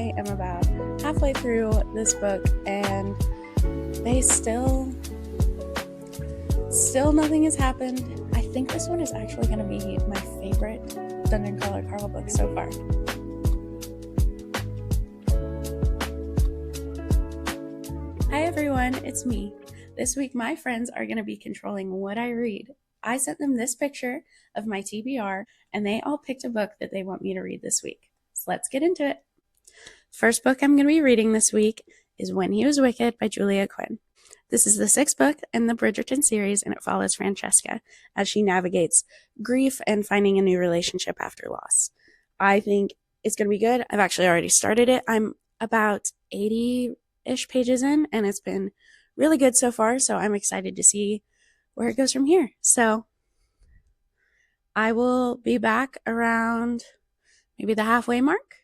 I am about halfway through this book and they still nothing has happened. I think this one is actually going to be my favorite Dungeon Crawler Carl book so far. Hi everyone, it's me. This week my friends are going to be controlling what I read. I sent them this picture of my TBR and they all picked a book that they want me to read this week. So let's get into it. First book I'm going to be reading this week is When He Was Wicked by Julia Quinn. This is the 6th book in the Bridgerton series, and it follows Francesca as she navigates grief and finding a new relationship after loss. I think it's going to be good. I've actually already started it. I'm about 80-ish pages in, and it's been really good so far, so I'm excited to see where it goes from here. So I will be back around maybe the halfway mark.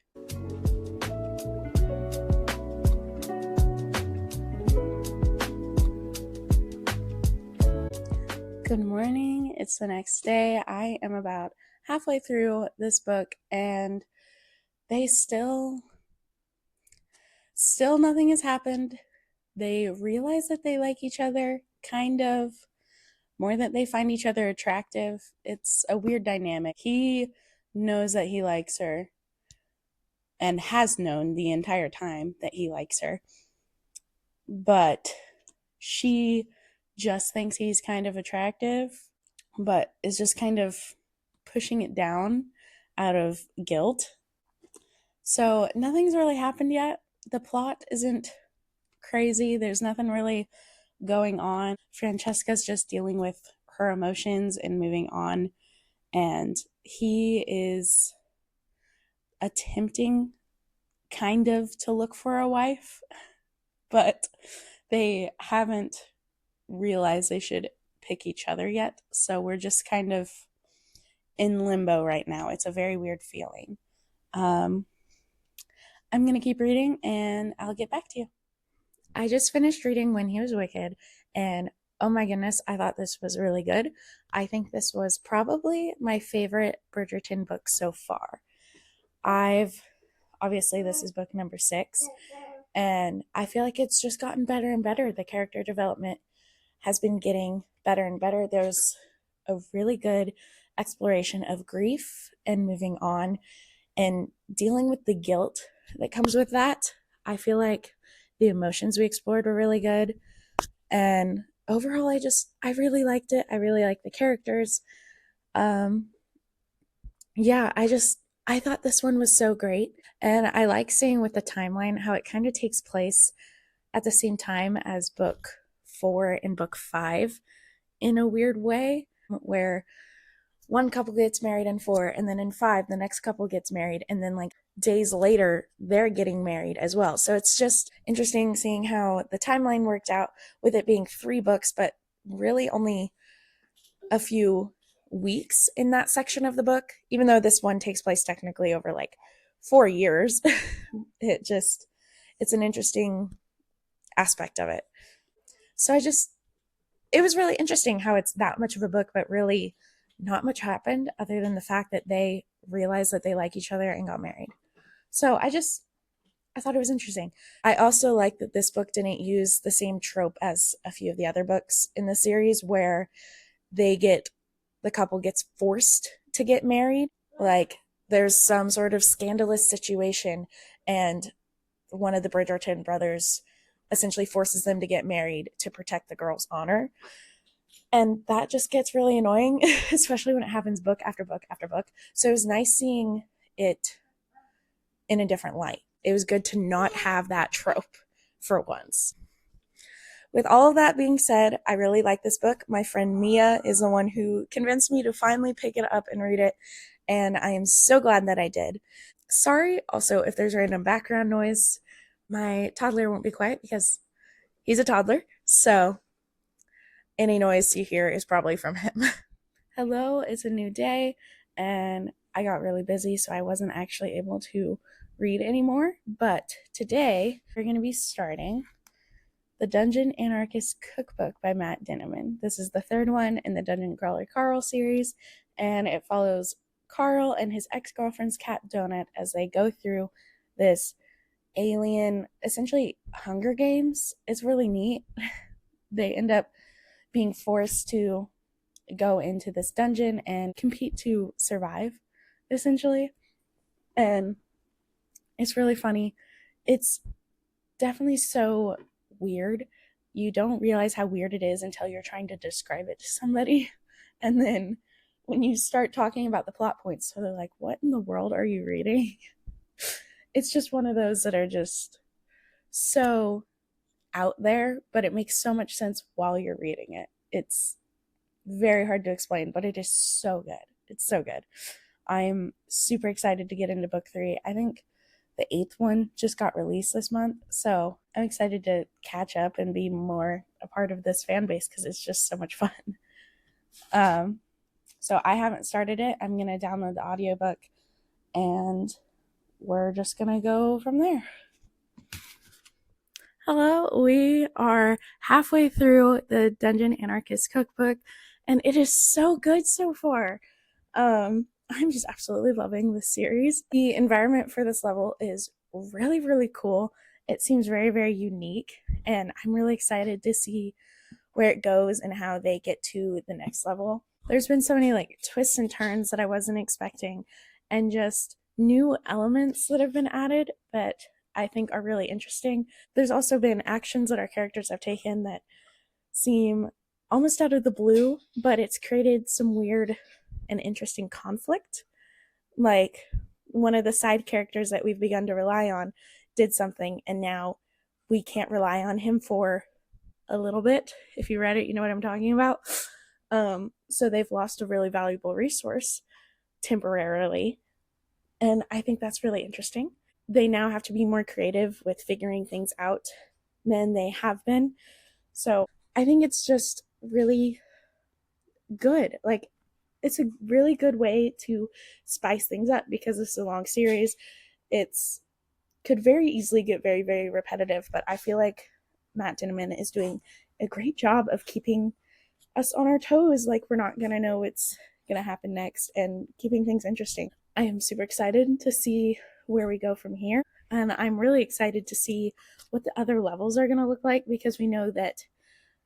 Good morning. It's the next day. I am about halfway through this book and they still nothing has happened. They realize that they like each other, kind of, more that they find each other attractive. It's a weird dynamic. He knows that he likes her and has known the entire time that he likes her, but she just thinks he's kind of attractive, but is just kind of pushing it down out of guilt. So nothing's really happened yet. The plot isn't crazy. There's nothing really going on. Francesca's just dealing with her emotions and moving on, and he is attempting kind of to look for a wife, but they haven't realize they should pick each other yet, so we're just kind of in limbo right now. It's a very weird feeling. I'm gonna keep reading and I'll get back to you. I just finished reading When He Was Wicked, and oh my goodness, I thought this was really good. I think this was probably my favorite Bridgerton book so far. Obviously this is book number 6, and I feel like it's just gotten better and better. The character development has been getting better and better. There's a really good exploration of grief and moving on and dealing with the guilt that comes with that. I feel like the emotions we explored were really good. And overall, I really liked it. I really liked the characters. I thought this one was so great. And I like seeing with the timeline how it kind of takes place at the same time as book 4 and book 5 in a weird way, where one couple gets married in 4 and then in 5 the next couple gets married, and then like days later they're getting married as well. So it's just interesting seeing how the timeline worked out with it being 3 books but really only a few weeks in that section of the book, even though this one takes place technically over like 4 years. It's an interesting aspect of it. So it was really interesting how it's that much of a book, but really not much happened other than the fact that they realized that they like each other and got married. So I thought it was interesting. I also like that this book didn't use the same trope as a few of the other books in the series where the couple gets forced to get married. Like there's some sort of scandalous situation and one of the Bridgerton brothers essentially forces them to get married to protect the girl's honor. And that just gets really annoying, especially when it happens book after book after book. So it was nice seeing it in a different light. It was good to not have that trope for once. With all of that being said, I really like this book. My friend Mia is the one who convinced me to finally pick it up and read it, and I am so glad that I did. Sorry also if there's random background noise. My toddler won't be quiet because he's a toddler, so any noise you hear is probably from him. Hello, it's a new day, and I got really busy, so I wasn't actually able to read anymore. But today, we're going to be starting the Dungeon Anarchist Cookbook by Matt Dinniman. This is the 3rd one in the Dungeon Crawler Carl series, and it follows Carl and his ex-girlfriend's cat Donut as they go through this alien, essentially Hunger Games. It's really neat. They end up being forced to go into this dungeon and compete to survive, essentially. And it's really funny. It's definitely so weird. You don't realize how weird it is until you're trying to describe it to somebody. And then when you start talking about the plot points, so they're like, what in the world are you reading? It's just one of those that are just so out there, but it makes so much sense while you're reading it. It's very hard to explain, but it is so good. It's so good. I'm super excited to get into book 3. I think the 8th one just got released this month, so I'm excited to catch up and be more a part of this fan base because it's just so much fun. Um, so I haven't started it. I'm going to download the audiobook and we're just going to go from there. Hello, we are halfway through the Dungeon Anarchist Cookbook, and it is so good so far. I'm just absolutely loving this series. The environment for this level is really, really cool. It seems very, very unique, and I'm really excited to see where it goes and how they get to the next level. There's been so many like twists and turns that I wasn't expecting, and just new elements that have been added that I think are really interesting. There's also been actions that our characters have taken that seem almost out of the blue, but it's created some weird and interesting conflict. Like one of the side characters that we've begun to rely on did something, and now we can't rely on him for a little bit. If you read it, you know what I'm talking about. So they've lost a really valuable resource temporarily, and I think that's really interesting. They now have to be more creative with figuring things out than they have been. So I think it's just really good. Like, it's a really good way to spice things up because it's a long series. It's could very easily get very, very repetitive, but I feel like Matt Dinniman is doing a great job of keeping us on our toes, like we're not gonna know what's gonna happen next, and keeping things interesting. I am super excited to see where we go from here, and I'm really excited to see what the other levels are gonna look like because we know that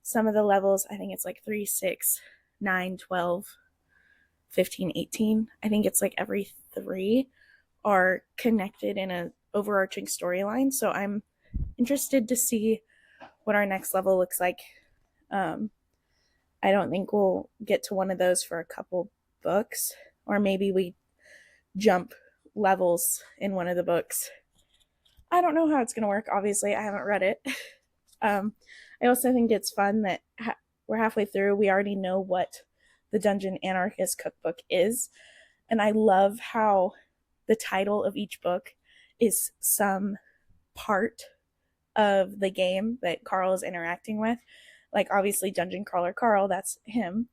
some of the levels, I think it's like 3, 6, 9, 12, 15, 18. I think it's like every 3 are connected in a overarching storyline. So I'm interested to see what our next level looks like. I don't think we'll get to one of those for a couple books, or maybe we jump levels in one of the books. I don't know how it's going to work. Obviously, I haven't read it. I also think it's fun that we're halfway through. We already know what the Dungeon Anarchist Cookbook is. And I love how the title of each book is some part of the game that Carl is interacting with. Like, obviously, Dungeon Crawler Carl, that's him.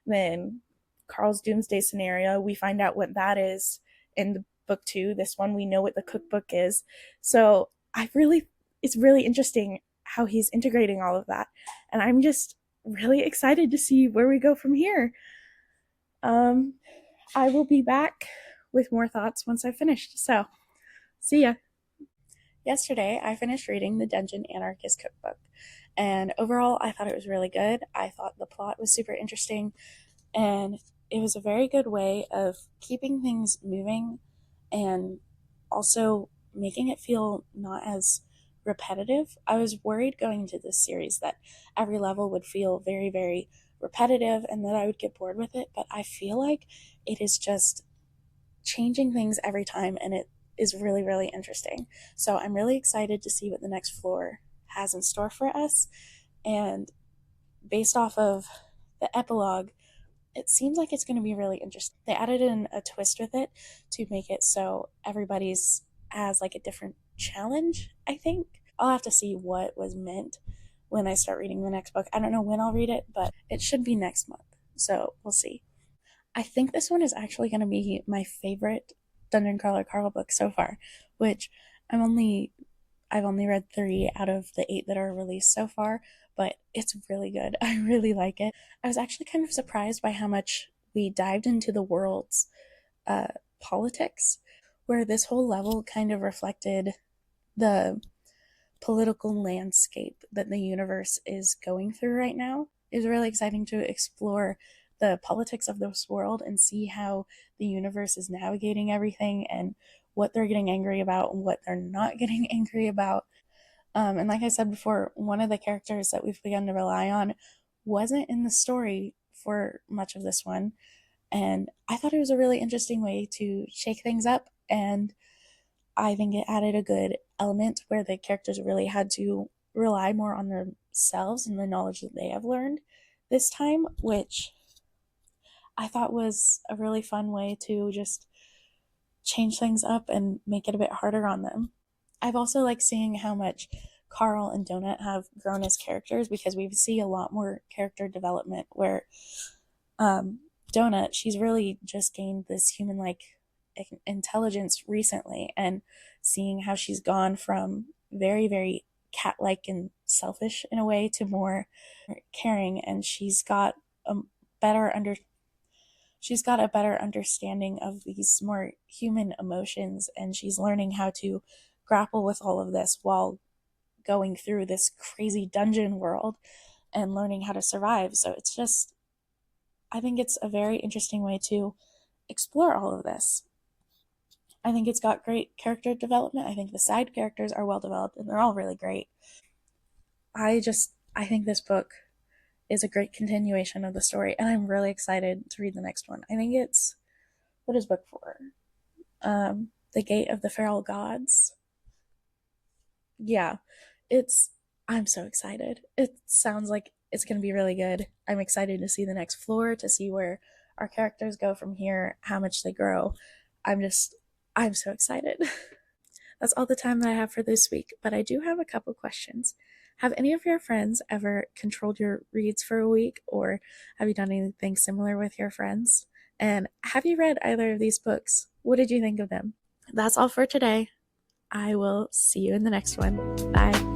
Then Carl's Doomsday Scenario, we find out what that is in the book 2. This one, we know what the cookbook is. So it's really interesting how he's integrating all of that. And I'm just really excited to see where we go from here. I will be back with more thoughts once I've finished. So, see ya. Yesterday, I finished reading the Dungeon Anarchist Cookbook, and overall, I thought it was really good. I thought the plot was super interesting, and it was a very good way of keeping things moving and also making it feel not as repetitive. I was worried going into this series that every level would feel very, very repetitive and that I would get bored with it, but I feel like it is just changing things every time, and it is really, really interesting. So I'm really excited to see what the next floor has in store for us. And based off of the epilogue, it seems like it's going to be really interesting. They added in a twist with it to make it so everybody's has like a different challenge, I think. I'll have to see what was meant when I start reading the next book. I don't know when I'll read it, but it should be next month. So we'll see. I think this one is actually going to be my favorite Dungeon Crawler Carl book so far, which I've only read 3 out of the 8 that are released so far, but it's really good. I really like it. I was actually kind of surprised by how much we dived into the world's politics, where this whole level kind of reflected the political landscape that the universe is going through right now is really exciting to explore the politics of this world and see how the universe is navigating everything and what they're getting angry about and what they're not getting angry about. And like I said before, one of the characters that we've begun to rely on wasn't in the story for much of this one. And I thought it was a really interesting way to shake things up. And I think it added a good element where the characters really had to rely more on themselves and the knowledge that they have learned this time, which I thought was a really fun way to just change things up and make it a bit harder on them. I've also liked seeing how much Carl and Donut have grown as characters because we see a lot more character development where um, Donut, she's really just gained this human like intelligence recently, and seeing how she's gone from very, very cat like and selfish in a way to more caring, and a better under she's got a better understanding of these more human emotions, and she's learning how to grapple with all of this while going through this crazy dungeon world and learning how to survive. So it's just, I think it's a very interesting way to explore all of this. I think it's got great character development. I think the side characters are well developed and they're all really great. I think this book is a great continuation of the story, and I'm really excited to read the next one. I think it's, what is book 4? The Gate of the Feral Gods. Yeah, it's, I'm so excited. It sounds like it's going to be really good. I'm excited to see the next floor, to see where our characters go from here, how much they grow. I'm just, I'm so excited. That's all the time that I have for this week, but I do have a couple questions. Have any of your friends ever controlled your reads for a week, or have you done anything similar with your friends? And have you read either of these books? What did you think of them? That's all for today. I will see you in the next one. Bye.